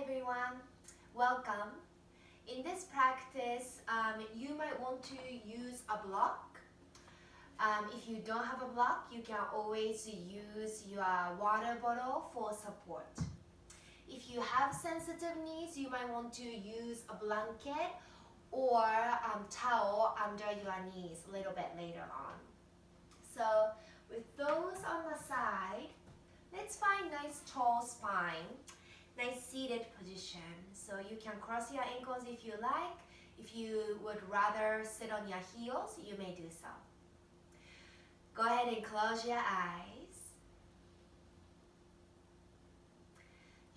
everyone, welcome. In this practice, you might want to use a block. If you don't have a block, you can always use your water bottle for support. If you have sensitive knees, you might want to use a blanket or towel under your knees a little bit later on. So with those on the side, let's find nice tall spine. Nice seated position. So you can cross your ankles if you like. If you would rather sit on your heels, you may do so. Go ahead and close your eyes.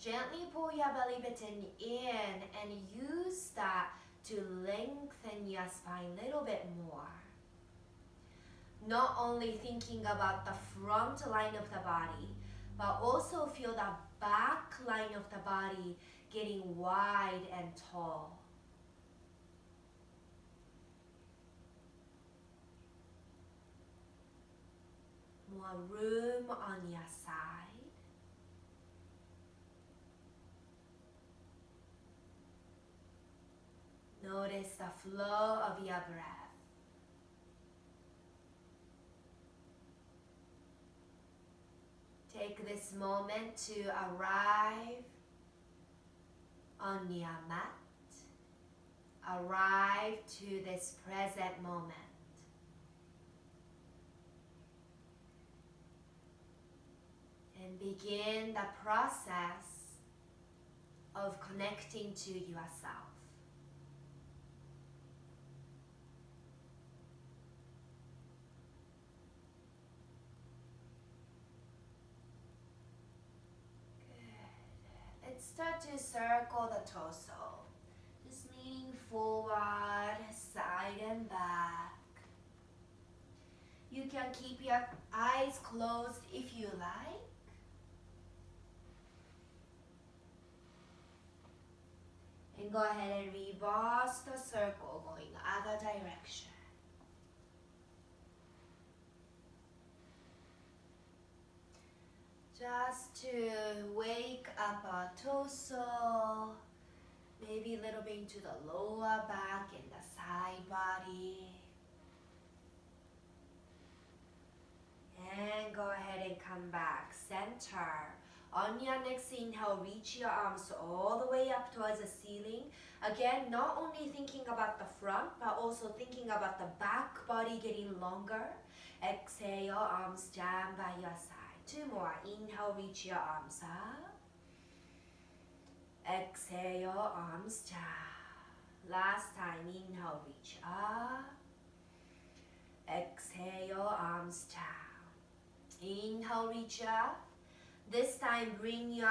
Gently pull your belly button in and use that to lengthen your spine a little bit more. Not only thinking about the front line of the body, but also feel the back line of the body getting wide and tall. More room on your side. Notice the flow of your breath. Take this moment to arrive on your mat. Arrive to this present moment. And begin the process of connecting to yourself. Let's start to circle the torso. Just leaning forward, side and back. You can keep your eyes closed if you like. And go ahead and reverse the circle going other direction. Just to wake up our torso, maybe a little bit into the lower back and the side body. And go ahead and come back, center. On your next inhale, reach your arms all the way up towards the ceiling. Again, not only thinking about the front, but also thinking about the back body getting longer. Exhale, arms down by your side. Two more. Inhale, reach your arms up. Exhale, arms down. Last time, inhale, reach up. Exhale, arms down. Inhale, reach up. This time, bring your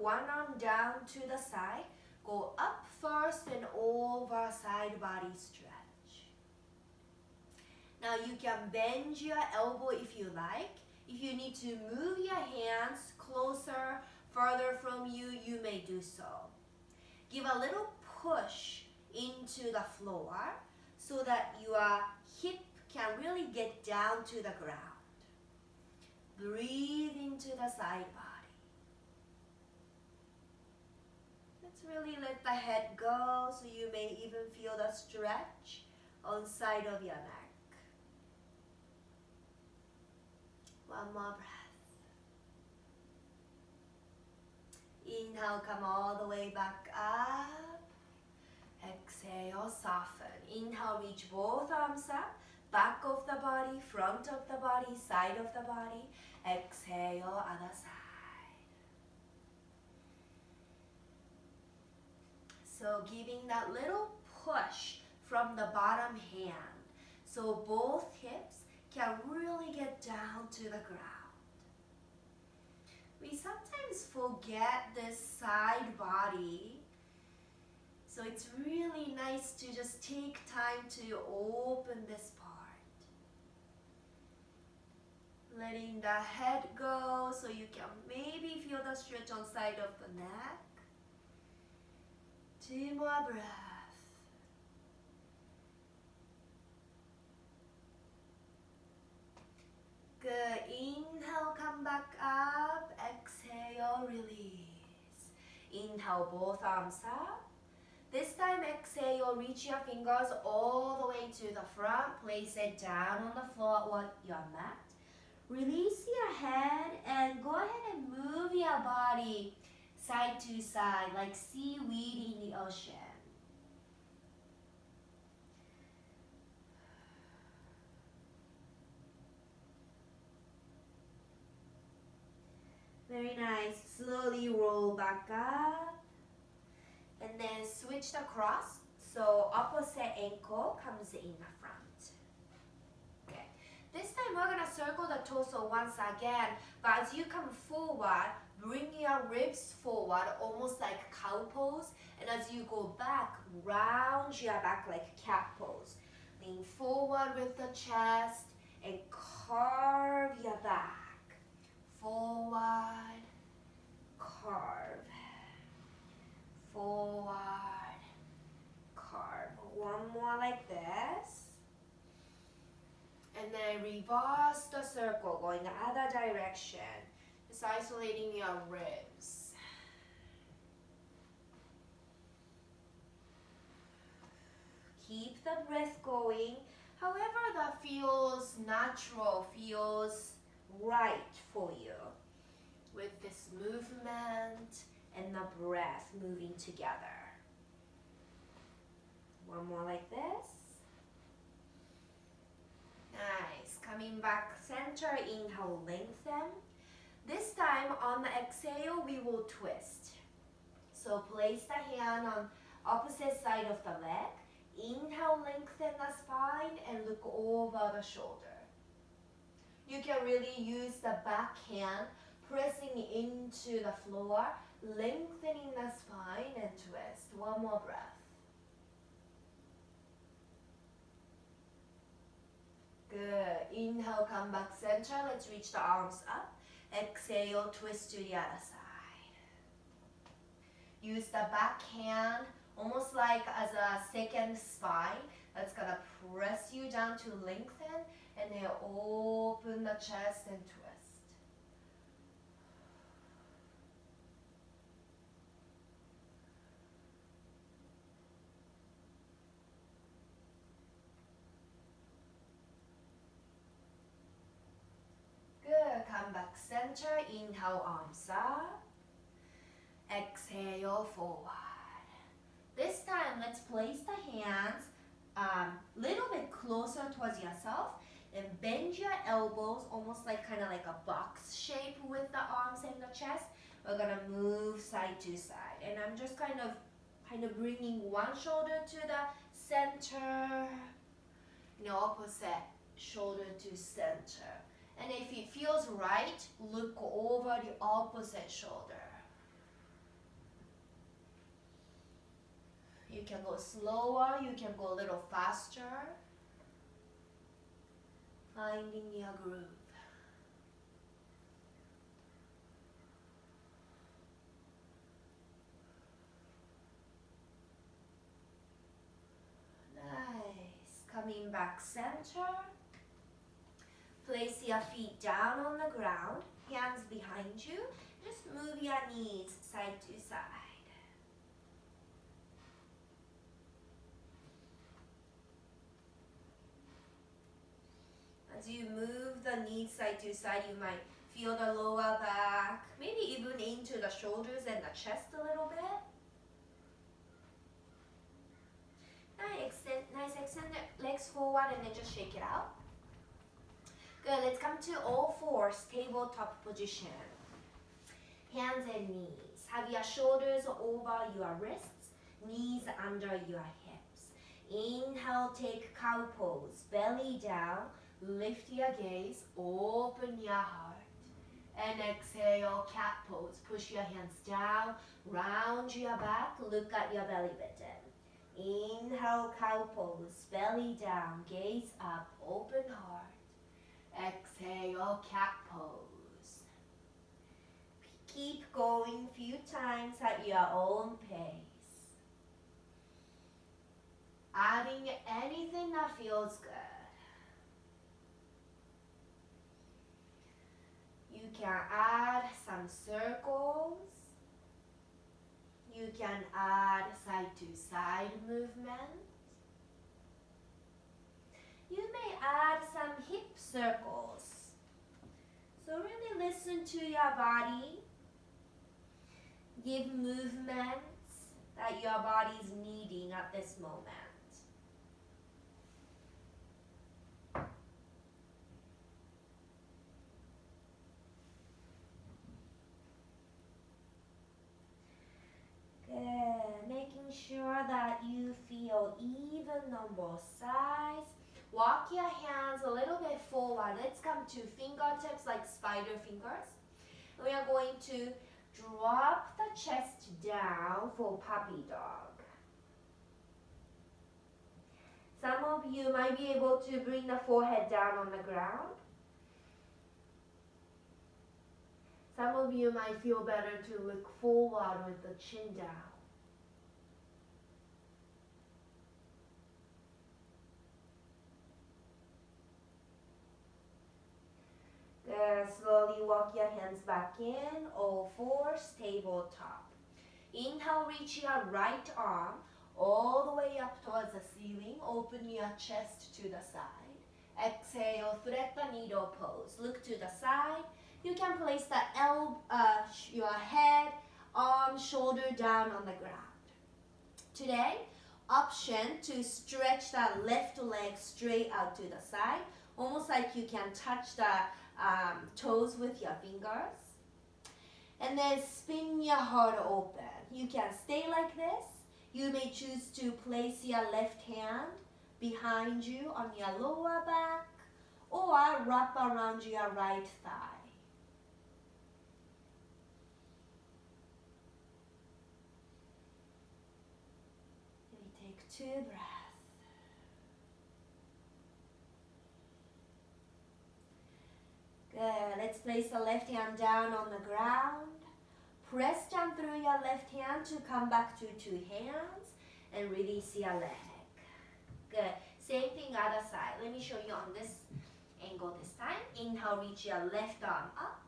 one arm down to the side. Go up first and over, side body stretch. Now you can bend your elbow if you like. If you need to move your hands closer, further from you, you may do so. Give a little push into the floor so that your hip can really get down to the ground. Breathe into the side body. Let's really let the head go so you may even feel the stretch on side of your neck. One more breath. Inhale, come all the way back up. Exhale, soften. Inhale, reach both arms up. Back of the body, front of the body, side of the body. Exhale, other side. So giving that little push from the bottom hand. So both hips can really get down to the ground. We sometimes forget this side body. So it's really nice to just take time to open this part. Letting the head go so you can maybe feel the stretch on side of the neck. Two more breaths. Good. Inhale, come back up. Exhale, release. Inhale, both arms up. This time, exhale, reach your fingers all the way to the front. Place it down on the floor or your mat. Release your head and go ahead and move your body side to side like seaweed in the ocean. Very nice. Slowly roll back up. And then switch the cross. So opposite ankle comes in the front. Okay. This time we're going to circle the torso once again. But as you come forward, bring your ribs forward, almost like cow pose. And as you go back, round your back like cat pose. Lean forward with the chest and carve your back. Forward, carve. Forward, carve. One more like this. And then reverse the circle, going the other direction. Just isolating your ribs. Keep the breath going. However that feels natural, feels right for you. With this movement and the breath moving together. One more like this. Nice. Coming back center, inhale, lengthen. This time on the exhale, we will twist. So place the hand on opposite side of the leg. Inhale, lengthen the spine and look over the shoulder. You can really use the back hand pressing into the floor, lengthening the spine and twist. One more breath. Good. Inhale, come back center. Let's reach the arms up. Exhale, twist to the other side. Use the back hand almost like as a second spine. That's gonna press you down to lengthen and then open the chest and twist. Good. Come back center. Inhale, arms up. Exhale, forward. This time, let's place the hands little bit closer towards yourself and bend your elbows almost like kind of like a box shape with the arms and the chest. We're gonna move side to side, and I'm just kind of bringing one shoulder to the center, opposite shoulder to center. And if it feels right, look over the opposite shoulder. You can go slower, you can go a little faster. Finding your groove. Nice. Coming back center. Place your feet down on the ground, hands behind you. Just move your knees side to side. As you move the knees side to side, you might feel the lower back, maybe even into the shoulders and the chest a little bit. Nice, extend the legs forward and then just shake it out. Good, let's come to all fours, tabletop position. Hands and knees. Have your shoulders over your wrists, knees under your hips. Inhale, take cow pose, belly down. Lift your gaze, open your heart. And exhale, cat pose. Push your hands down, round your back, look at your belly button. Inhale, cow pose, belly down, gaze up, open heart. Exhale, cat pose. Keep going a few times at your own pace. Adding anything that feels good. You can add some circles. you can add side to side movement. You may add some hip circles. So really listen to your body. Give movements that your body is needing at this moment. Good. Making sure that you feel even on both sides. Walk your hands a little bit forward. Let's come to fingertips like spider fingers. We are going to drop the chest down for puppy dog. Some of you might be able to bring the forehead down on the ground. Some of you might feel better to look forward with the chin down. Good. Slowly walk your hands back in, all fours, tabletop. Inhale, reach your right arm all the way up towards the ceiling. Open your chest to the side. Exhale, thread the needle pose. Look to the side. You can place your head, arm, shoulder down on the ground. Today, option to stretch that left leg straight out to the side, almost like you can touch the toes with your fingers. And then spin your heart open. You can stay like this. You may choose to place your left hand behind you on your lower back or wrap around your right thigh. Take 2 breaths. Good. Let's place the left hand down on the ground. Press down through your left hand to come back to 2 hands and release your leg. Good. Same thing other side. Let me show you on this angle this time. Inhale, reach your left arm up.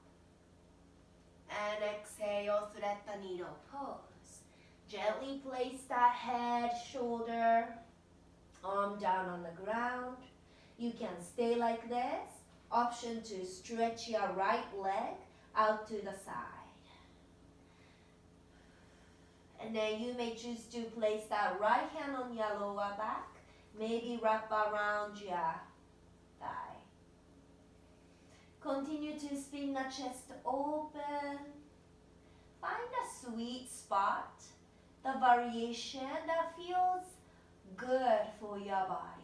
And exhale, thread the needle pose. Gently place that head, shoulder, arm down on the ground. You can stay like this. Option to stretch your right leg out to the side. And then you may choose to place that right hand on your lower back. Maybe wrap around your thigh. Continue to spin the chest open. Find a sweet spot, the variation that feels good for your body.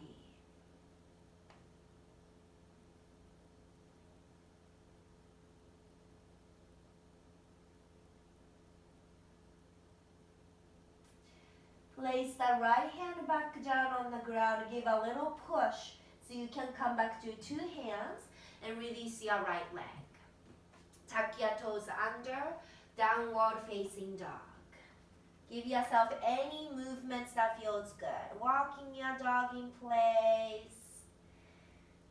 Place the right hand back down on the ground. Give a little push so you can come back to 2 hands and release your right leg. Tuck your toes under, downward facing dog. Give yourself any movements that feels good. Walking your dog in place.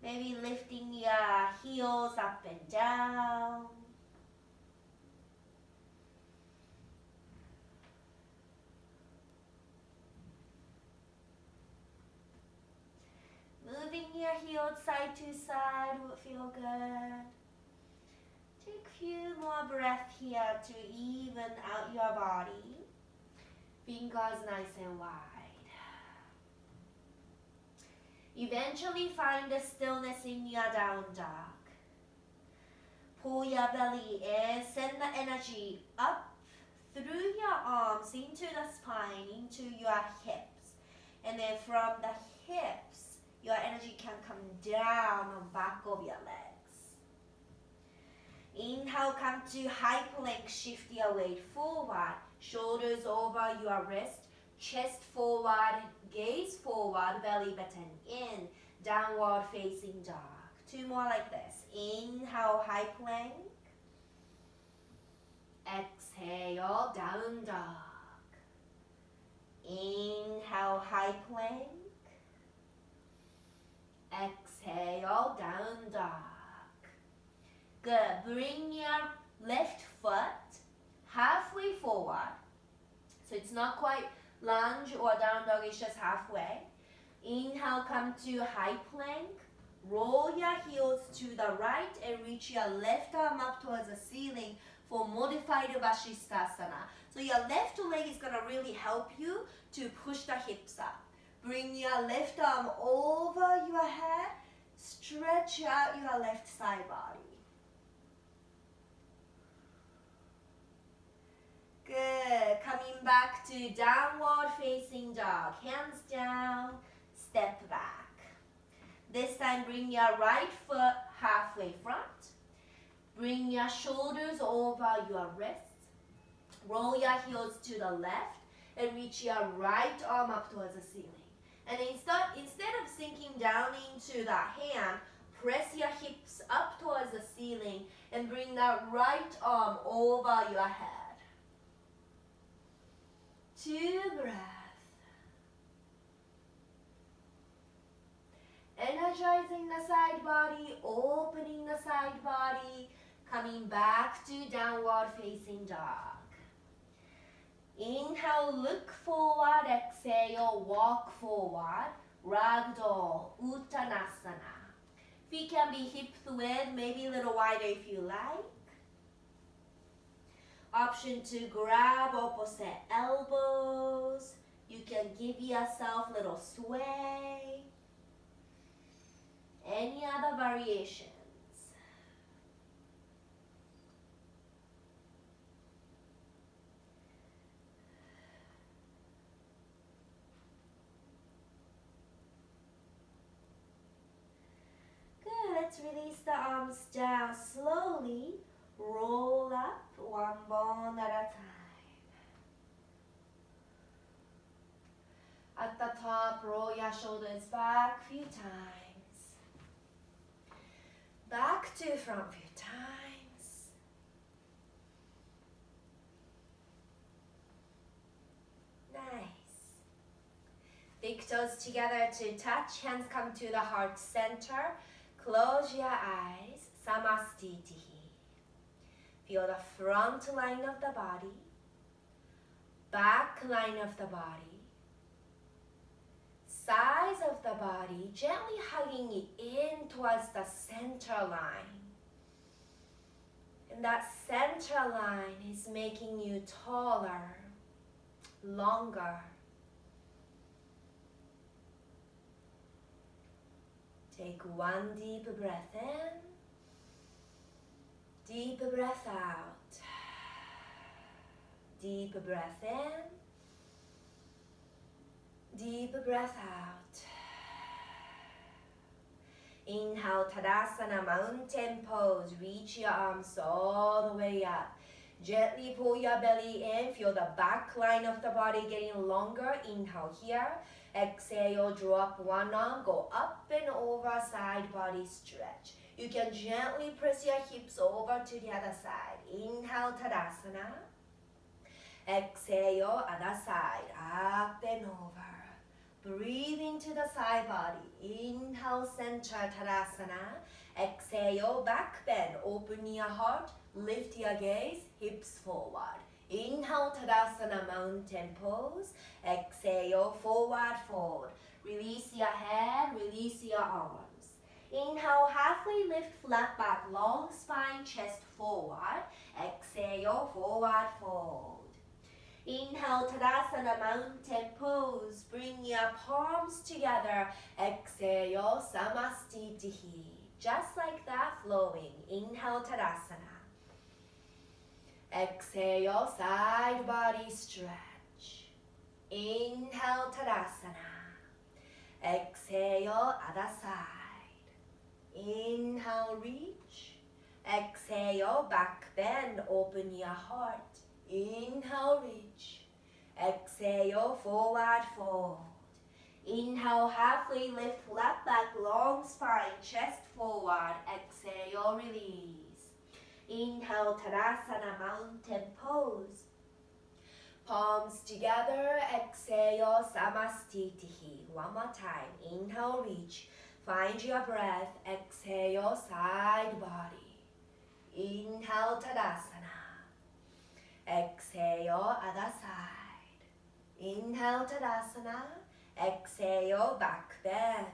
Maybe lifting your heels up and down. Moving your heels side to side will feel good. Take a few more breaths here to even out your body. Fingers nice and wide. Eventually find the stillness in your down dog. Pull your belly in, send the energy up through your arms into the spine, into your hips. And then from the hips, your energy can come down on back of your legs. Inhale, come to high plank, shift your weight forward, shoulders over your wrist, chest forward, gaze forward, belly button in, downward facing dog. 2 more like this. Inhale, high plank. Exhale, down dog. Inhale, high plank. Exhale, down dog. Good. Bring your left foot halfway forward. So it's not quite lunge or down dog, it's just halfway. Inhale, come to high plank. Roll your heels to the right and reach your left arm up towards the ceiling for modified Vashisthasana. So your left leg is going to really help you to push the hips up. Bring your left arm over your head. Stretch out your left side body. Good. Coming back to downward facing dog. Hands down, step back. This time bring your right foot halfway front. Bring your shoulders over your wrists. Roll your heels to the left and reach your right arm up towards the ceiling. And instead of sinking down into the hand, press your hips up towards the ceiling and bring that right arm over your head. 2 breaths. Energizing the side body, opening the side body, coming back to downward facing dog. Inhale, look forward, exhale, walk forward, ragdoll, uttanasana. Feet can be hip width, maybe a little wider if you like. Option to grab opposite elbows. You can give yourself a little sway. Any other variations? Good, let's release the arms down slowly. Roll up one bone at a time. At the top, roll your shoulders back a few times. Back to front a few times. Nice. Big toes together to touch. Hands come to the heart center. Close your eyes. Samastitihi. Feel the front line of the body. Back line of the body. Sides of the body, gently hugging it in towards the center line. And that center line is making you taller, longer. Take one deep breath in, deep breath out. Deep breath in, deep breath out. Inhale, Tadasana, mountain pose. Reach your arms all the way up. Gently pull your belly in. Feel the back line of the body getting longer. Inhale here. Exhale, drop one arm. Go up and over, side body stretch. You can gently press your hips over to the other side. Inhale, Tadasana. Exhale, other side, up and over. Breathe into the side body. Inhale, center, Tadasana. Exhale, back bend. Open your heart. Lift your gaze, hips forward. Inhale, Tadasana, mountain pose. Exhale, forward fold. Release your head, release your arms. Inhale, halfway lift, flat back, long spine, chest forward. Exhale, forward fold. Inhale, Tadasana, mountain pose. Bring your palms together. Exhale, Samastitihi. Just like that, flowing. Inhale, Tadasana. Exhale, side body stretch. Inhale, Tadasana. Exhale, other side. Inhale, reach. Exhale, back bend, open your heart. Inhale, reach. Exhale, forward fold. Inhale, halfway lift, flat back, long spine, chest forward. Exhale, release. Inhale, Tadasana, mountain pose. Palms together, exhale, Samastitihi. One more time. Inhale, reach. Find your breath. Exhale, side body. Inhale, Tadasana. Exhale, other side. Inhale, Tadasana. Exhale, back bend.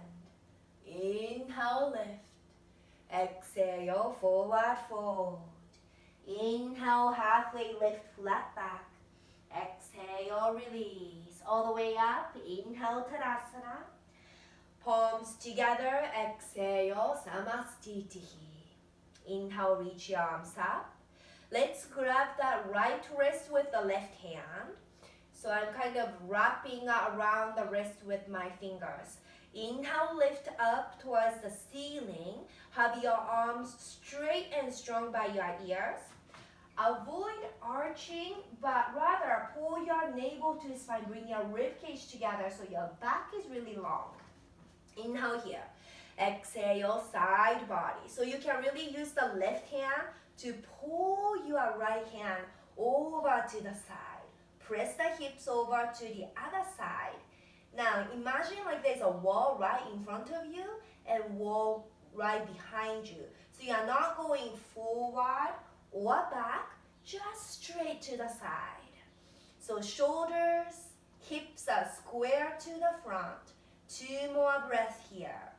Inhale, lift. Exhale, forward fold. Inhale, halfway lift, flat back. Exhale, release. All the way up. Inhale, Tadasana. Palms together. Exhale, Samastitihi. Inhale, reach your arms up. Let's grab that right wrist with the left hand. So I'm kind of wrapping around the wrist with my fingers. Inhale, lift up towards the ceiling. Have your arms straight and strong by your ears. Avoid arching, but rather pull your navel to the spine. Bring your rib cage together so your back is really long. Inhale here. Exhale, side body. So you can really use the left hand to pull your right hand over to the side. Press the hips over to the other side. Now imagine like there's a wall right in front of you and wall right behind you. So you are not going forward or back, just straight to the side. So shoulders, hips are square to the front. 2 more breaths here.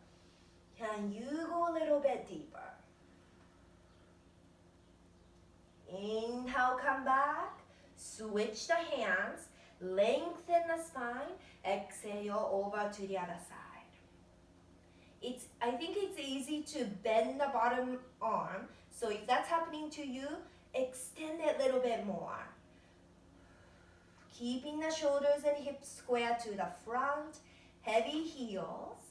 Can you go a little bit deeper? Inhale, come back. Switch the hands. Lengthen the spine. Exhale over to the other side. I think it's easy to bend the bottom arm. So if that's happening to you, extend it a little bit more. Keeping the shoulders and hips square to the front. Heavy heels.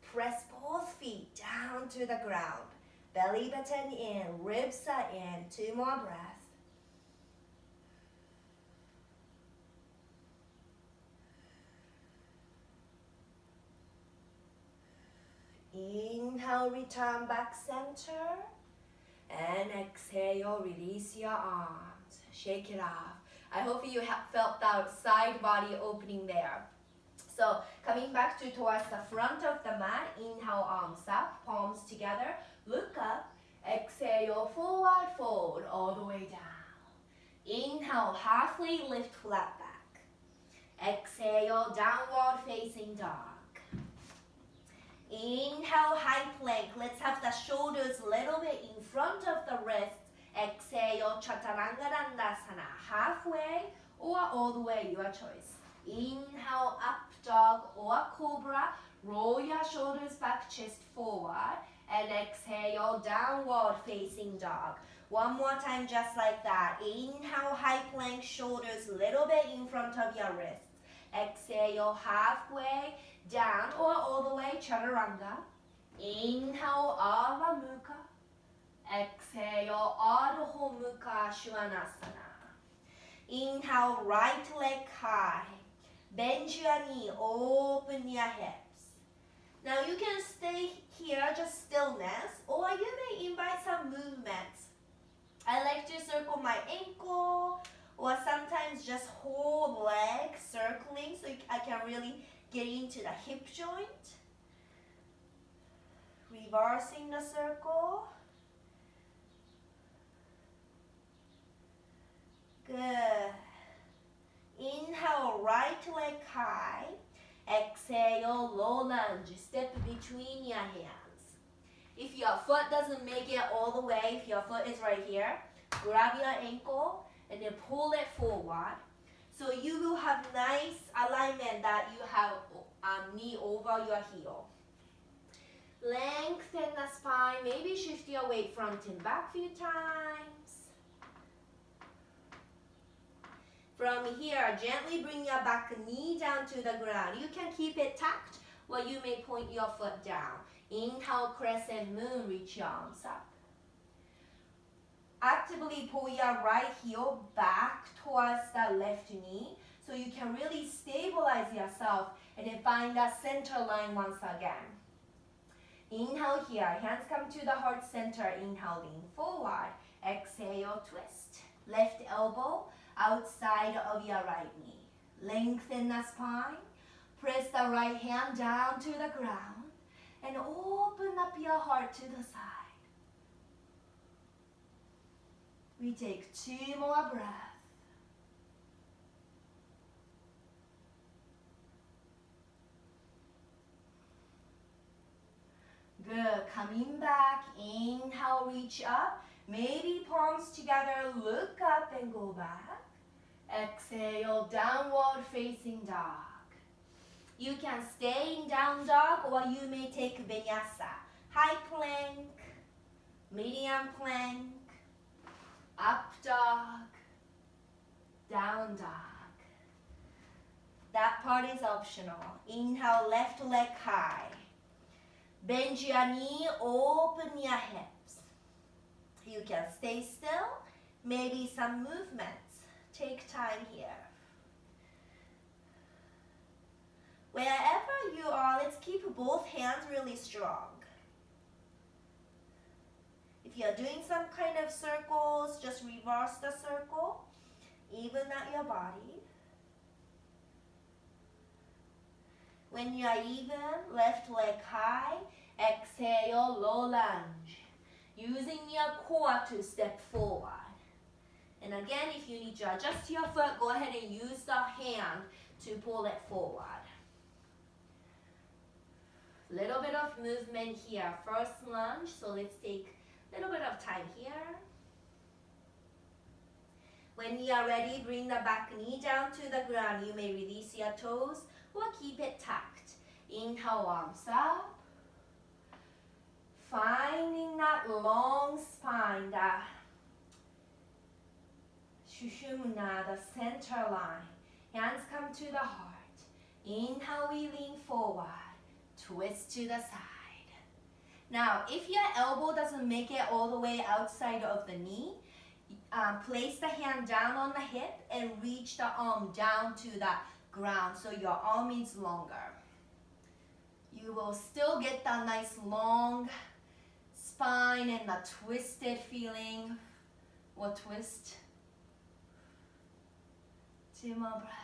Press both feet down to the ground. Belly button in, ribs are in. 2 more breaths. Inhale, return back center. And exhale, release your arms. Shake it off. I hope you have felt that side body opening there. So coming back towards the front of the mat, inhale, arms up, palms together, look up, exhale, forward fold, all the way down. Inhale, halfway lift, flat back. Exhale, downward facing dog. Inhale, high plank. Let's have the shoulders a little bit in front of the wrists. Exhale, Chaturanga Dandasana, halfway or all the way, your choice. Inhale, up dog or cobra. Roll your shoulders back, chest forward. And exhale, downward facing dog. One more time, just like that. Inhale, high plank, shoulders a little bit in front of your wrists. Exhale, halfway down or all the way, Chaturanga. Inhale, Ardha Mukha. Exhale, Ardha Mukha Svanasana. Inhale, right leg high. Bend your knee, open your hips. Now you can stay here, just stillness, or you may invite some movements. I like to circle my ankle, or sometimes just whole leg circling so I can really get into the hip joint. Reversing the circle. Good. Inhale, right leg high. Exhale, low lunge. Step between your hands. If your foot doesn't make it all the way, if your foot is right here, grab your ankle and then pull it forward. So you will have nice alignment that you have knee over your heel. Lengthen the spine. Maybe shift your weight front and back a few times. From here, gently bring your back knee down to the ground. You can keep it tucked, or you may point your foot down. Inhale, crescent moon, reach your arms up. Actively pull your right heel back towards the left knee, so you can really stabilize yourself and then find that center line once again. Inhale here, hands come to the heart center. Inhale, lean forward. Exhale, twist. Left elbow outside of your right knee. Lengthen the spine. Press the right hand down to the ground and open up your heart to the side. We take 2 more breaths. coming back. Inhale, reach up. Maybe palms together, look up and go back. Exhale, downward facing dog. You can stay in down dog or you may take vinyasa. High plank, medium plank, up dog, down dog. That part is optional. Inhale, left leg high. Bend your knee, open your hips. You can stay still, maybe some movements. Take time here. Wherever you are, let's keep both hands really strong. If you're doing some kind of circles, just reverse the circle. Even out your body. When you are even, left leg high. Exhale, low lunge. Using your core to step forward. And again, if you need to adjust your foot, go ahead and use the hand to pull it forward. Little bit of movement here. First lunge, so let's take a little bit of time here. When you are ready, bring the back knee down to the ground. You may release your toes or keep it tucked. Inhale, arms up. Finding that long spine, the Shushumna, the center line. Hands come to the heart. Inhale, we lean forward. Twist to the side. Now, if your elbow doesn't make it all the way outside of the knee, place the hand down on the hip and reach the arm down to the ground so your arm is longer. You will still get that nice long spine and the twisted feeling or twist. 2 more breaths.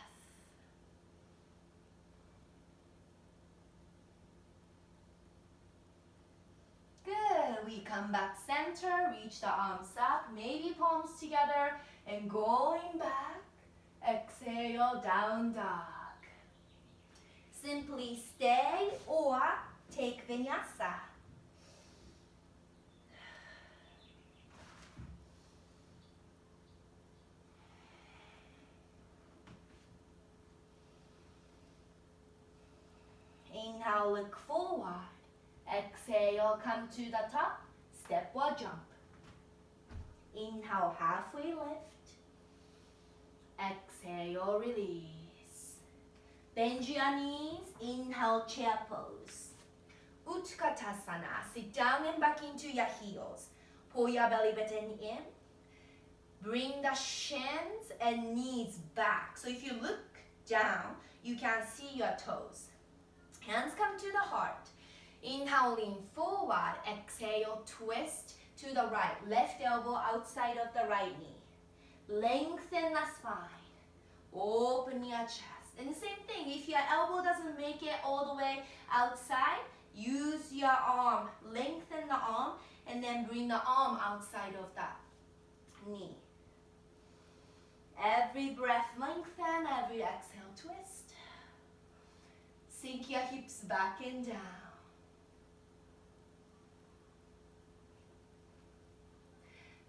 Good. We come back center, reach the arms up, maybe palms together, and going back. Exhale, down dog. Simply stay or take vinyasa. Inhale, look forward. Exhale, come to the top, step or jump. Inhale, halfway lift. Exhale, release. Bend your knees, inhale, chair pose. Utkatasana, sit down and back into your heels. Pull your belly button in. Bring the shins and knees back. So if you look down, you can see your toes. Hands come to the heart. Inhale, lean forward. Exhale, twist to the right. Left elbow outside of the right knee. Lengthen the spine. Open your chest. And the same thing, if your elbow doesn't make it all the way outside, use your arm. Lengthen the arm and then bring the arm outside of that knee. Every breath lengthen, every exhale twist. Sink your hips back and down.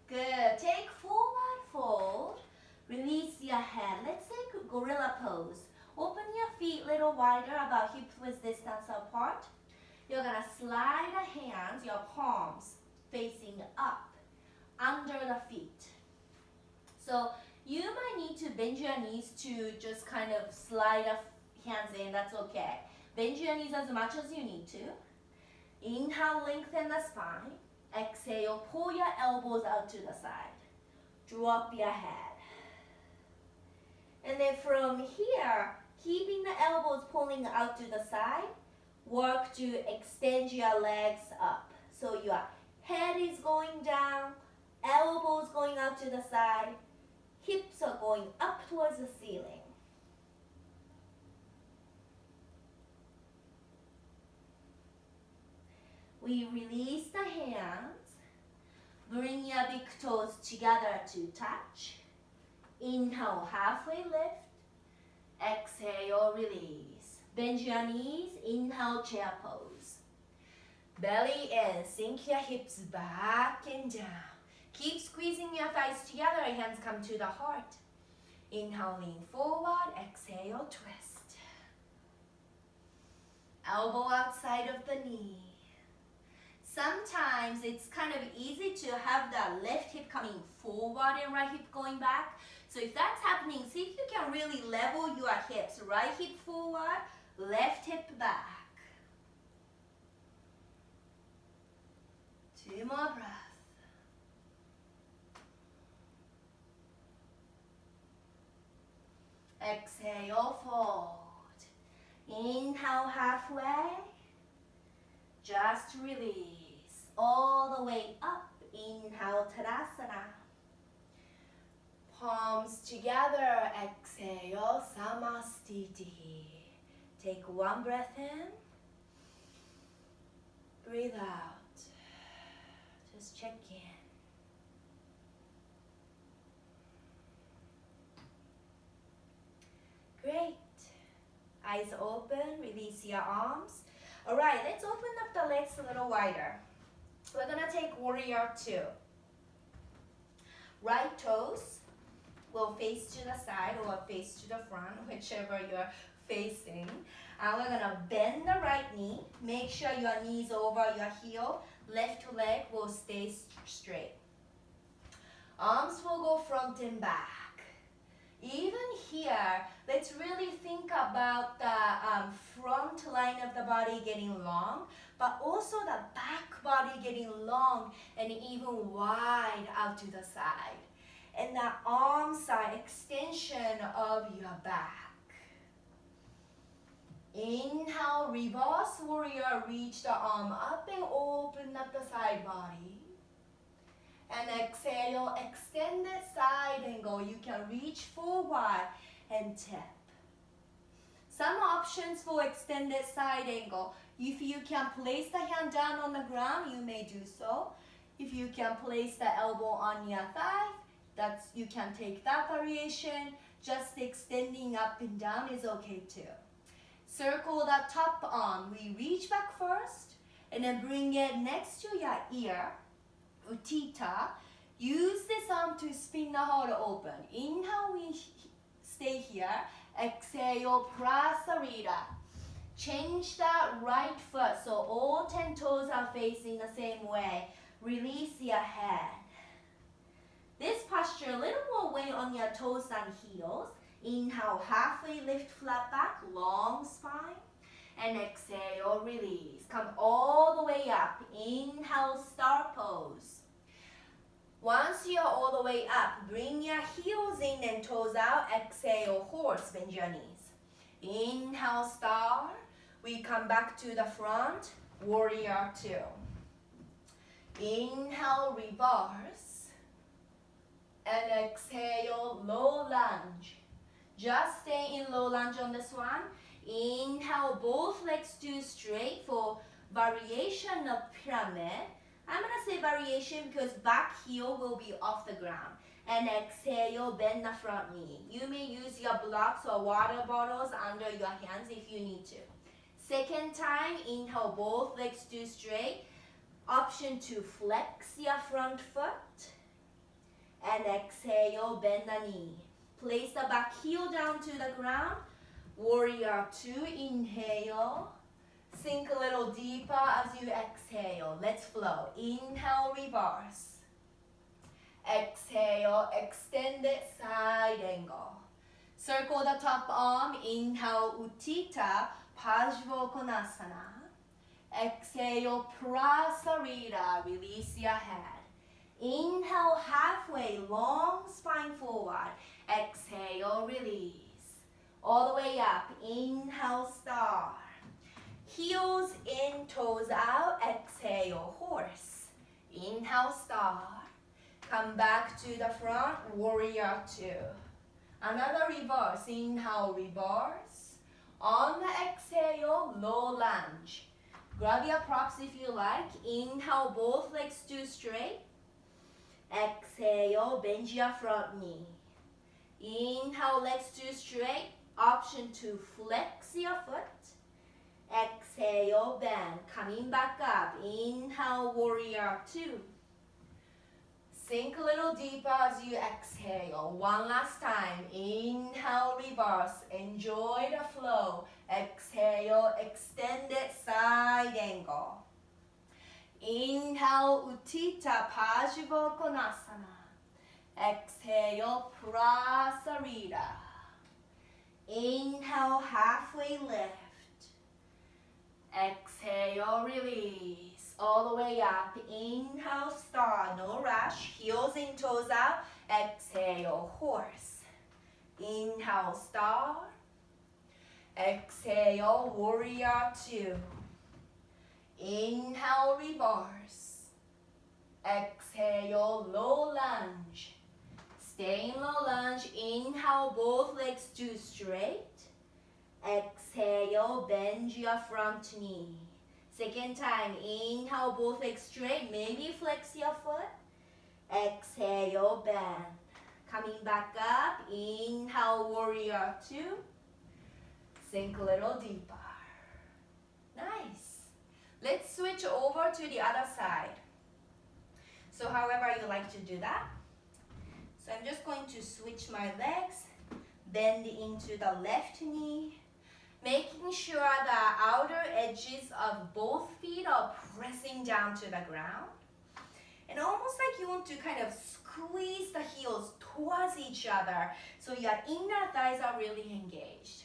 Good. Take forward fold. Release your head. Let's take gorilla pose. Open your feet a little wider, about hip width distance apart. You're going to slide the hands, your palms facing up under the feet. So you might need to bend your knees to just kind of slide the hands in. That's okay. Bend your knees as much as you need to. Inhale, lengthen the spine. Exhale, pull your elbows out to the side. Drop your head. And then from here, keeping the elbows pulling out to the side, work to extend your legs up. So your head is going down, elbows going out to the side, hips are going up towards the ceiling. We release the hands. Bring your big toes together to touch. Inhale, halfway lift. Exhale, release. Bend your knees. Inhale, chair pose. Belly in, sink your hips back and down. Keep squeezing your thighs together, hands come to the heart. Inhale, lean forward, exhale, twist. Elbow outside of the knee. Sometimes it's kind of easy to have the left hip coming forward and right hip going back. So if that's happening, see if you can really level your hips. Right hip forward, left hip back. 2 more breaths. Exhale, fold. Inhale, halfway. Just release. All the way up. Inhale, Tadasana. Palms together. Exhale, Samastiti. Take 1 breath in. Breathe out. Just check in. Great. Eyes open, release your arms. All right, let's open up the legs a little wider. We're gonna take warrior 2. Right toes will face to the side or face to the front, whichever you're facing. And we're gonna bend the right knee. Make sure your knee's over your heel. Left leg will stay straight. Arms will go front and back. Even here, let's really think about the front line of the body getting long, but also the back body getting long and even wide out to the side. And the arms are extension of your back. Inhale, reverse warrior, reach the arm up and open up the side body. And exhale, extended side angle. You can reach forward and tip. Some options for extended side angle. If you can place the hand down on the ground, you may do so. If you can place the elbow on your thigh, you can take that variation. Just extending up and down is okay too. Circle the top arm. We reach back first and then bring it next to your ear. Utthita. Use this arm to spin the heart open. Inhale, we stay here. Exhale, Prasarita. Change that right foot so all 10 toes are facing the same way. Release your head. This posture, a little more weight on your toes than heels. Inhale, halfway lift, flat back, long spine. And exhale, release. Come all the way up. Inhale, star pose. Once you're all the way up, bring your heels in and toes out. Exhale, horse, bend your knees. Inhale, star. We come back to the front, warrior 2. Inhale, reverse. And exhale, low lunge. Just stay in low lunge on this one. Inhale, both legs do straight for variation of pyramid. I'm going to say variation because back heel will be off the ground. And exhale, bend the front knee. You may use your blocks or water bottles under your hands if you need to. Second time, inhale, both legs do straight. Option to flex your front foot. And exhale, bend the knee. Place the back heel down to the ground. Warrior 2, inhale. Sink a little deeper as you exhale. Let's flow. Inhale, reverse. Exhale, extended side angle. Circle the top arm. Inhale, Utthita, Parsvakonasana. Exhale, Prasarita. Release your head. Inhale, halfway, long spine forward. Exhale, release. All the way up. Inhale, star. Heels in, toes out. Exhale, horse. Inhale, star. Come back to the front, warrior 2. Another reverse. Inhale, reverse. On the exhale, low lunge. Grab your props if you like. Inhale, both legs do straight. Exhale, bend your front knee. Inhale, legs do straight. Option to flex your foot. Exhale. Exhale, bend. Coming back up. Inhale, warrior two. Sink a little deeper as you exhale. One last time. Inhale, reverse. Enjoy the flow. Exhale, extended side angle. Inhale, Utthita Parsvottanasana. Exhale, Prasarita. Inhale, halfway lift. Exhale, release. All the way up. Inhale, star. No rush. Heels in, toes out. Exhale, horse. Inhale, star. Exhale, warrior two. Inhale, reverse. Exhale, low lunge. Stay in low lunge. Inhale, both legs to straight. Exhale, bend your front knee. Second time, inhale, both legs straight. Maybe flex your foot. Exhale, bend. Coming back up. Inhale, warrior two. Sink a little deeper. Nice. Let's switch over to the other side. So however you like to do that. So I'm just going to switch my legs, bend into the left knee, making sure the outer edges of both feet are pressing down to the ground. And almost like you want to kind of squeeze the heels towards each other so your inner thighs are really engaged.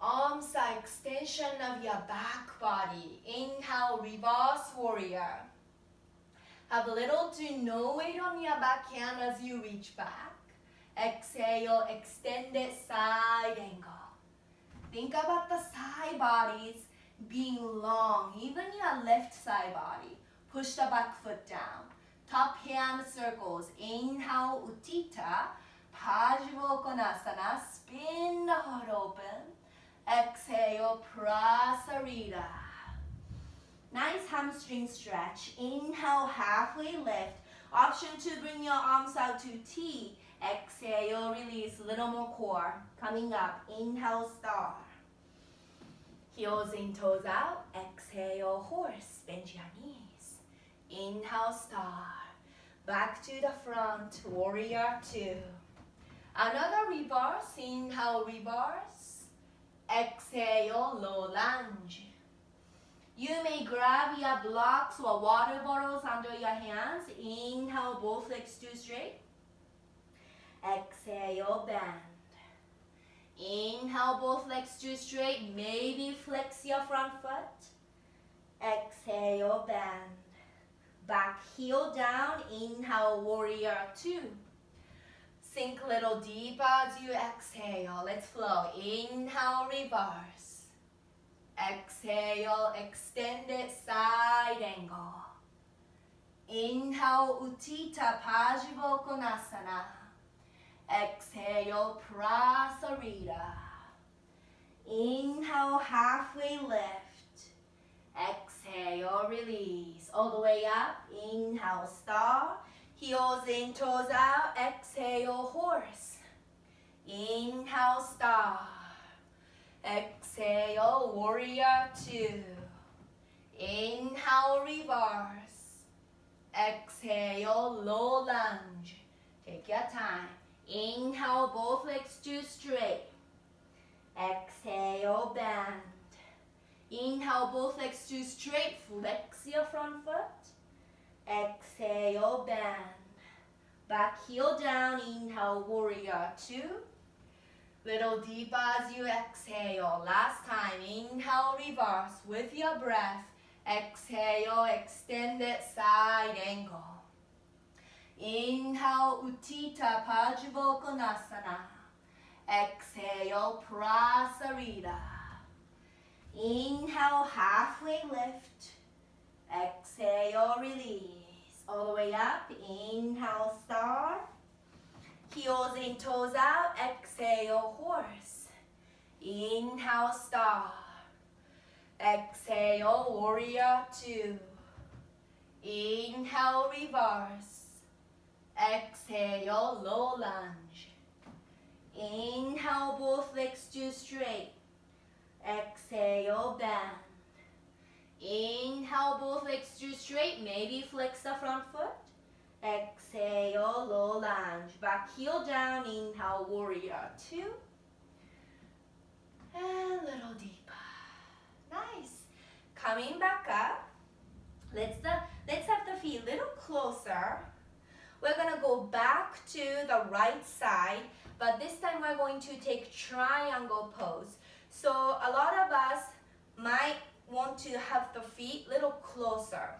Arms are extension of your back body. Inhale, reverse warrior. Have little to no weight on your back hand as you reach back. Exhale, extended side angle. Think about the side bodies being long, even your left side body. Push the back foot down. Top hand circles. Inhale, Utthita Parsvottanasana. Spin the heart open. Exhale, Prasarita. Nice hamstring stretch. Inhale, halfway lift. Option to bring your arms out to T. Exhale, release. Little more core. Coming up. Inhale, star. Heels in, toes out. Exhale, horse. Bend your knees. Inhale, star. Back to the front. Warrior two. Another reverse. Inhale, reverse. Exhale, low lunge. You may grab your blocks or water bottles under your hands. Inhale, both legs to straight. Exhale, bend. Inhale, both legs to straight. Maybe flex your front foot. Exhale, bend. Back heel down. Inhale, warrior two. Sink a little deeper as you exhale. Let's flow. Inhale, reverse. Exhale, extended side angle. Inhale, Utthita Parsvottanasana. Exhale, Prasarita. Inhale, halfway lift. Exhale, release. All the way up. Inhale, star. Heels in, toes out. Exhale, horse. Inhale, star. Exhale, warrior two. Inhale, reverse. Exhale, low lunge. Take your time. Inhale, both legs to straight. Exhale, bend. Inhale, both legs to straight. Flex your front foot. Exhale, bend. Back heel down. Inhale, warrior two. Little deeper as you exhale. Last time. Inhale, reverse with your breath. Exhale, extended side angle. Inhale, Utthita Parsvottanasana. Exhale, Prasarita. Inhale, halfway lift. Exhale, release. All the way up. Inhale, star. Heels in, toes out. Exhale, horse. Inhale, star. Exhale, warrior two. Inhale, reverse. Exhale, low lunge. Inhale, both legs to straight. Exhale, bend. Inhale, both legs through straight. Maybe flex the front foot. Exhale, low lunge. Back heel down. Inhale, warrior two. And a little deeper. Nice. Coming back up. Let's have the feet a little closer. We're gonna go back to the right side, but this time we're going to take triangle pose. So a lot of us might want to have the feet a little closer.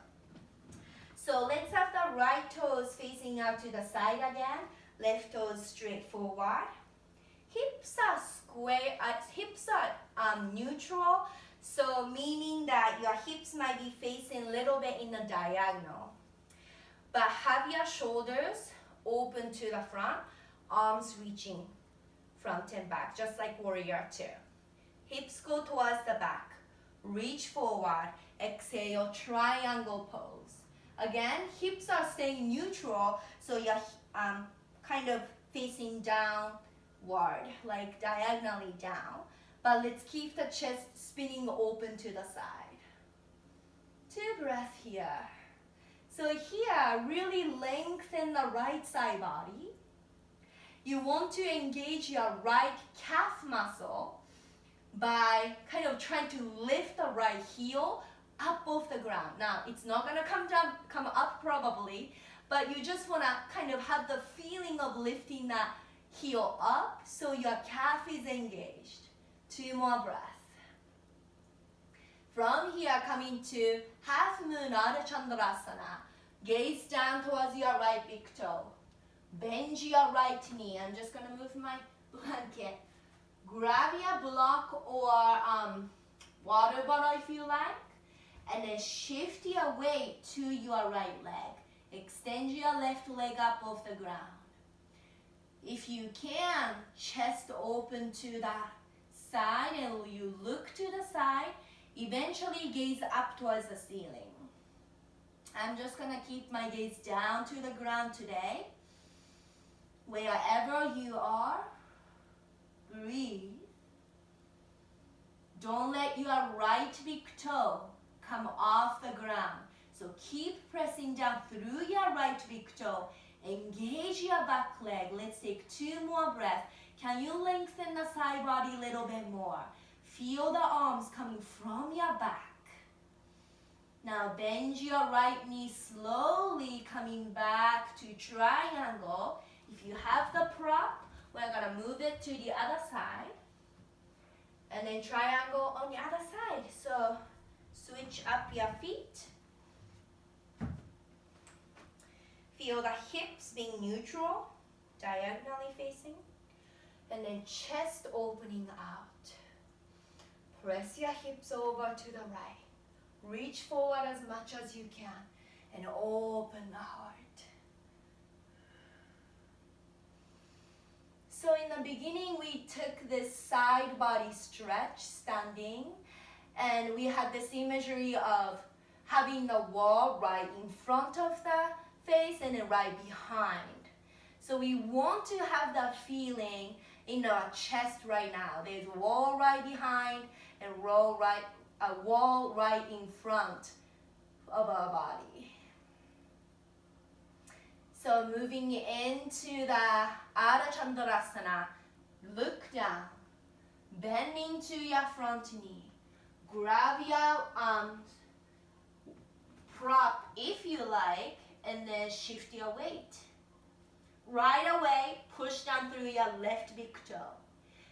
So let's have the right toes facing out to the side again. Left toes straight forward. Hips are square, hips are neutral. So meaning that your hips might be facing a little bit in a diagonal. But have your shoulders open to the front, arms reaching front and back, just like warrior two. Hips go towards the back. Reach forward. Exhale, triangle pose. Again, hips are staying neutral, so you're kind of facing downward, like diagonally down. But let's keep the chest spinning open to the side. 2 breaths here. So here, really lengthen the right side body. You want to engage your right calf muscle by kind of trying to lift the right heel up off the ground. Now, it's not gonna come up probably, but you just wanna kind of have the feeling of lifting that heel up so your calf is engaged. 2 more breaths. From here, coming to half moon Ardha Chandrasana. Gaze down towards your right big toe. Bend your right knee. I'm just gonna move my blanket. Grab your block or water bottle if you like, and then shift your weight to your right leg. Extend your left leg up off the ground. If you can, chest open to the side and you look to the side, eventually gaze up towards the ceiling. I'm just gonna keep my gaze down to the ground today. Wherever you are, breathe. Don't let your right big toe come off the ground. So keep pressing down through your right big toe. Engage your back leg. Let's take 2 more breaths. Can you lengthen the side body a little bit more? Feel the arms coming from your back. Now bend your right knee slowly, coming back to triangle. If you have the prop, we're gonna move it to the other side. And then triangle on the other side. So switch up your feet. Feel the hips being neutral, diagonally facing. And then chest opening out. Press your hips over to the right. Reach forward as much as you can and open the heart. So in the beginning, we took this side body stretch, standing, and we had this imagery of having the wall right in front of the face and then right behind. So we want to have that feeling in our chest right now. There's a wall right behind and a wall right in front of our body. So moving into the Ardha Chandrasana, look down, bending to your front knee. Grab your prop if you like, and then shift your weight. Right away, push down through your left big toe.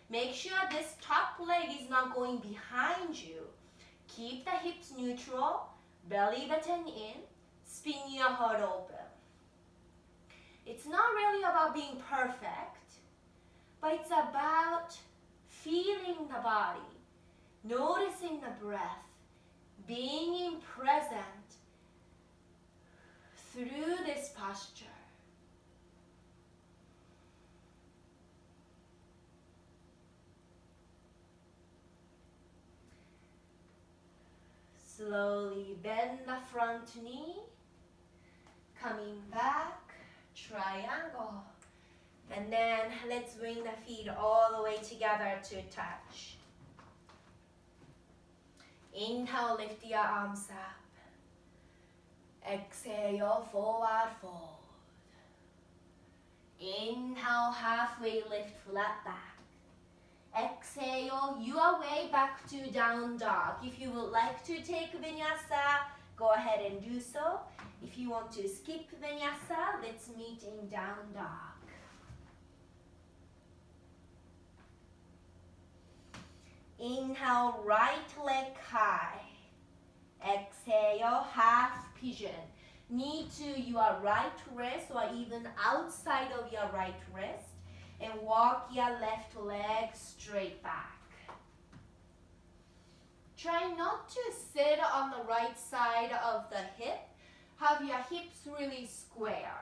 Make sure this top leg is not going behind you. Keep the hips neutral, belly button in, spin your heart open. It's not really about being perfect, but it's about feeling the body, noticing the breath, being in present through this posture. Slowly bend the front knee, coming back, triangle. And then let's bring the feet all the way together to touch. Inhale, lift your arms up. Exhale, forward fold. Inhale, halfway lift, flat back. Exhale, your way back to down dog. If you would like to take vinyasa, go ahead and do so. If you want to skip vinyasa, let's meet in down dog. Inhale, right leg high. Exhale, half pigeon. Knee to your right wrist or even outside of your right wrist. And walk your left leg straight back. Try not to sit on the right side of the hip. Have your hips really square.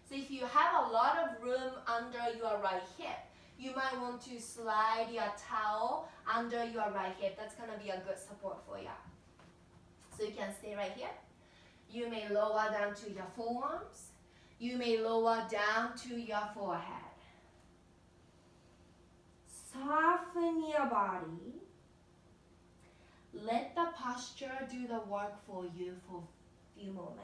So if you have a lot of room under your right hip, you might want to slide your towel under your right hip. That's going to be a good support for you. So you can stay right here. You may lower down to your forearms. You may lower down to your forehead. Soften your body. Let the posture do the work for you for a few moments.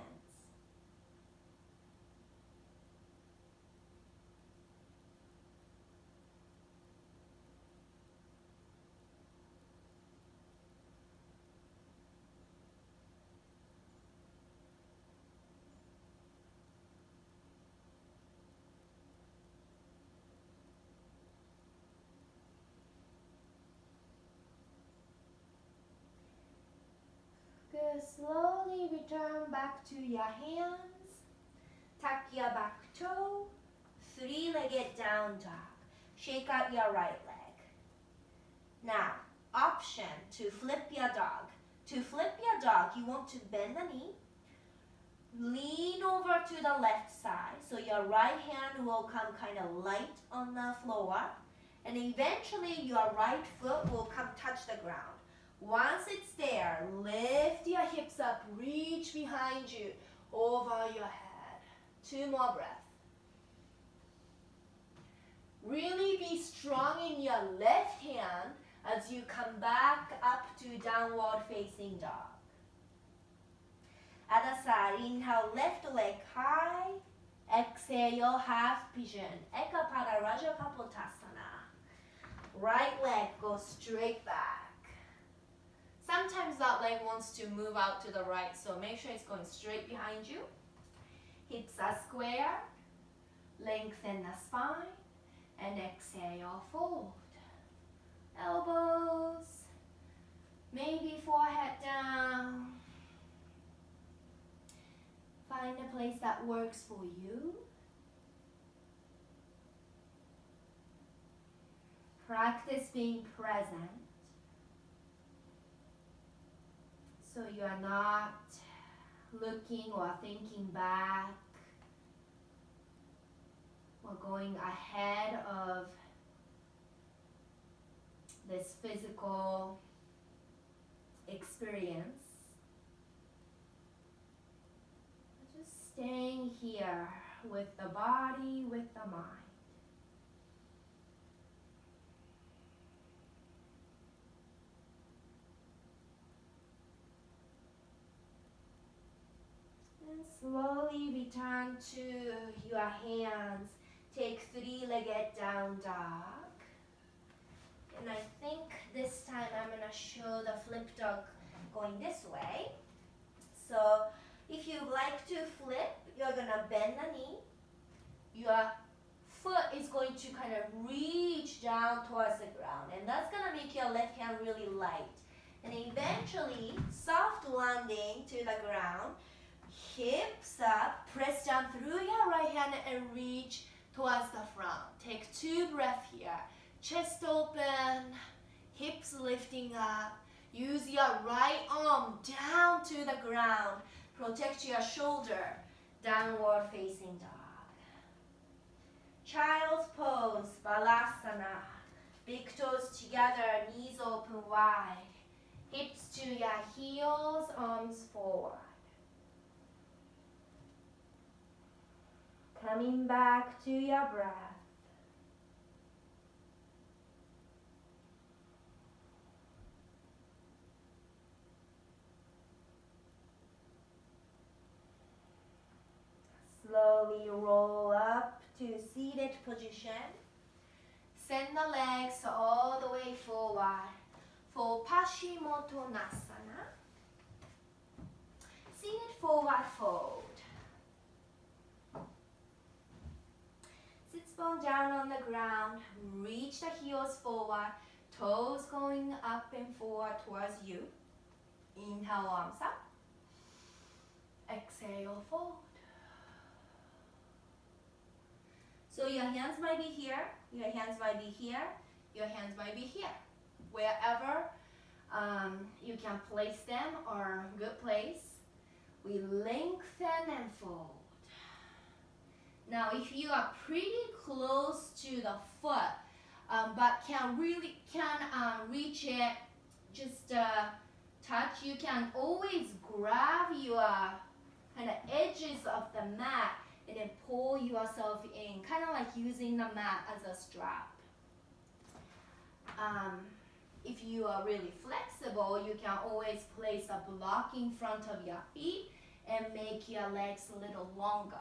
Good. Slowly return back to your hands. Tuck your back toe. Three-legged down dog. Shake out your right leg. Now, option to flip your dog. To flip your dog, you want to bend the knee. Lean over to the left side. So your right hand will come kind of light on the floor. And eventually your right foot will come touch the ground. Once it's there, lift your hips up, reach behind you, over your head. 2 more breaths. Really be strong in your left hand as you come back up to downward facing dog. Other side, inhale, left leg high. Exhale, half pigeon. Ekapada Raja Kapotasana. Right leg goes straight back. Sometimes that leg wants to move out to the right, so make sure it's going straight behind you. Hips are square. Lengthen the spine. And exhale, fold. Elbows. Maybe forehead down. Find a place that works for you. Practice being present. So you are not looking or thinking back or going ahead of this physical experience. Just staying here with the body, with the mind. And slowly return to your hands. Take 3-legged down dog. And I think this time I'm going to show the flip dog going this way. So if you like to flip, you're going to bend the knee. Your foot is going to kind of reach down towards the ground. And that's going to make your left hand really light. And eventually, soft landing to the ground. Hips up, press down through your right hand and reach towards the front. Take 2 breaths here. Chest open, hips lifting up. Use your right arm down to the ground. Protect your shoulder. Downward facing dog. Child's pose, Balasana. Big toes together, knees open wide. Hips to your heels, arms forward. Coming back to your breath. slowly roll up to seated position. Send the legs all the way forward for Paschimottanasana. Seated forward fold. Sits bone down on the ground. Reach the heels forward. Toes going up and forward towards you. Inhale, arms up. Exhale, fold. So your hands might be here, your hands might be here, your hands might be here. Wherever you can place them or good place. We lengthen and fold. Now if you are pretty close to the foot, but can't reach it, just touch, you can always grab your kind of edges of the mat and then pull yourself in, kind of like using the mat as a strap. If you are really flexible, you can always place a block in front of your feet and make your legs a little longer.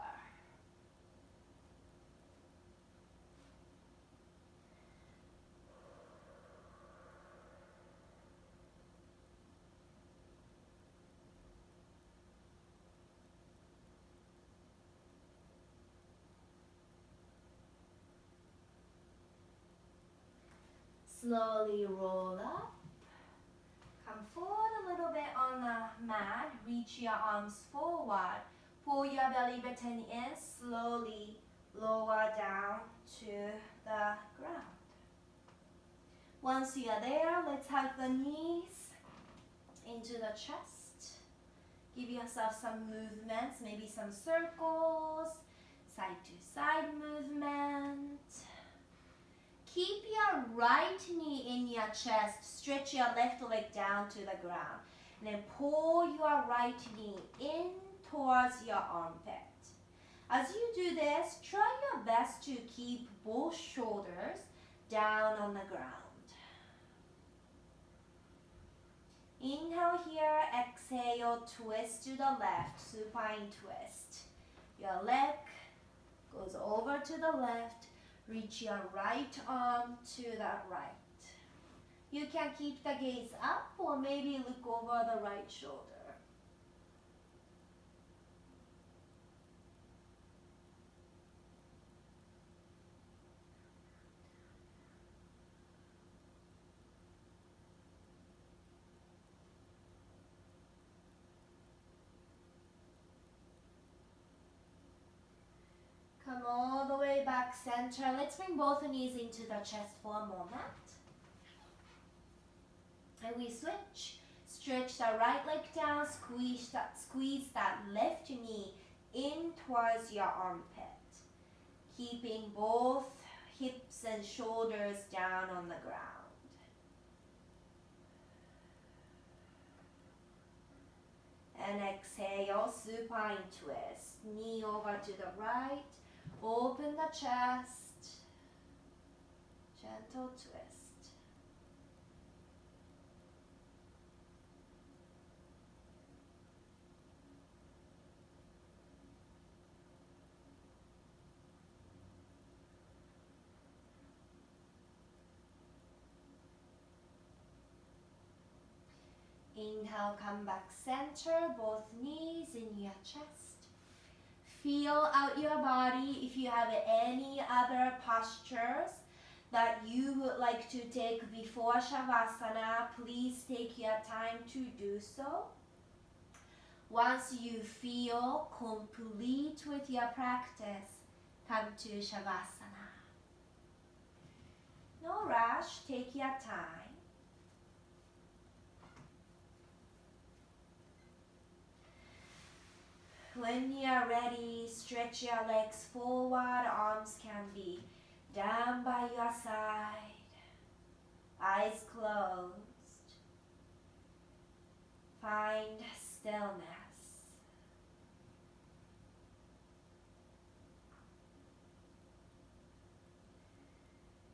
Slowly roll up. Come forward a little bit on the mat. Reach your arms forward. Pull your belly button in. Slowly lower down to the ground. Once you are there, let's hug the knees into the chest. Give yourself some movements, maybe some circles, side to side movement. Keep your right knee in your chest. Stretch your left leg down to the ground. And then pull your right knee in towards your armpit. As you do this, try your best to keep both shoulders down on the ground. Inhale here, exhale, twist to the left, supine twist. Your leg goes over to the left. Reach your right arm to the right. You can keep the gaze up or maybe look over the right shoulder. Come all the way back center. Let's bring both knees into the chest for a moment. And we switch. Stretch the right leg down. Squeeze that left knee in towards your armpit. Keeping both hips and shoulders down on the ground. And exhale, supine twist. Knee over to the right. Open the chest. Gentle twist. Inhale, come back center, both knees in your chest. Feel out your body. If you have any other postures that you would like to take before Shavasana, please take your time to do so. Once you feel complete with your practice, come to Shavasana. No rush, take your time. When you're ready, stretch your legs forward. Arms can be down by your side. Eyes closed. Find stillness.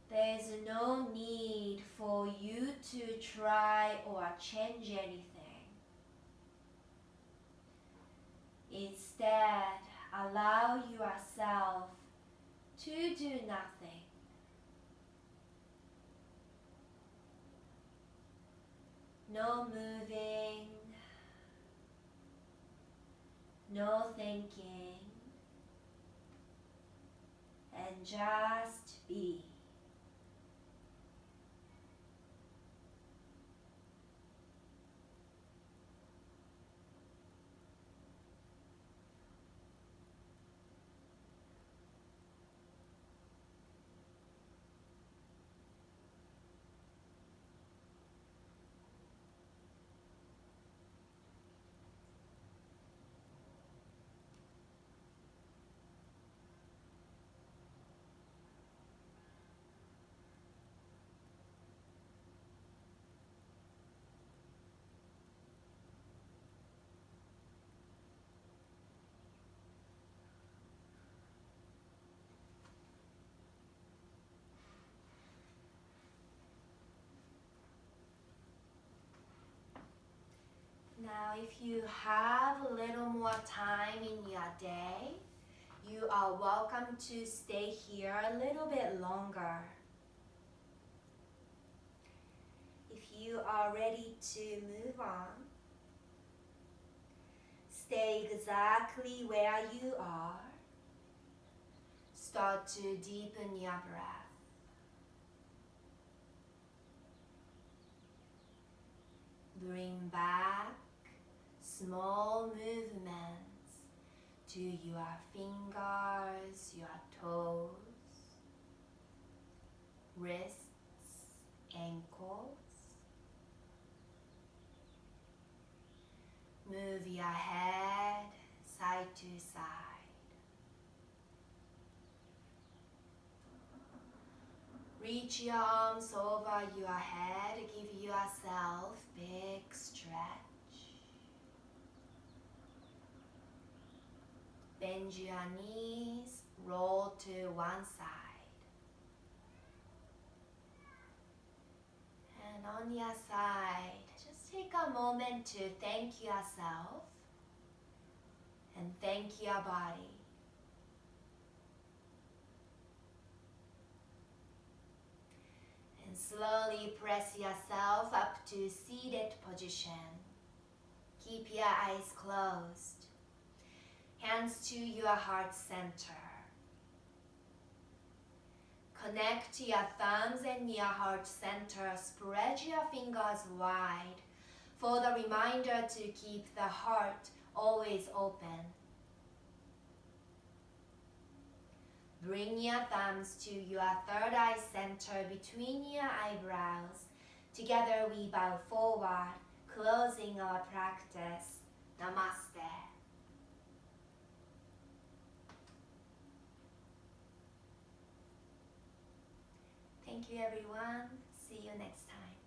There's no need for you to try or change anything. Instead, Allow yourself to do nothing. No moving, no thinking, and just be. Now, if you have a little more time in your day, you are welcome to stay here a little bit longer. If you are ready to move on, stay exactly where you are. Start to deepen your breath. Bring back small movements to your fingers, your toes, wrists, ankles. Move your head side to side. Reach your arms over your head. Give yourself big stretch. Bend your knees, roll to one side. And on your side, just take a moment to thank yourself and thank your body. And slowly press yourself up to seated position. Keep your eyes closed. Hands to your heart center. Connect your thumbs and your heart center. Spread your fingers wide for the reminder to keep the heart always open. Bring your thumbs to your third eye center between your eyebrows. Together we bow forward, closing our practice. Namaste. Thank you everyone. See you next time.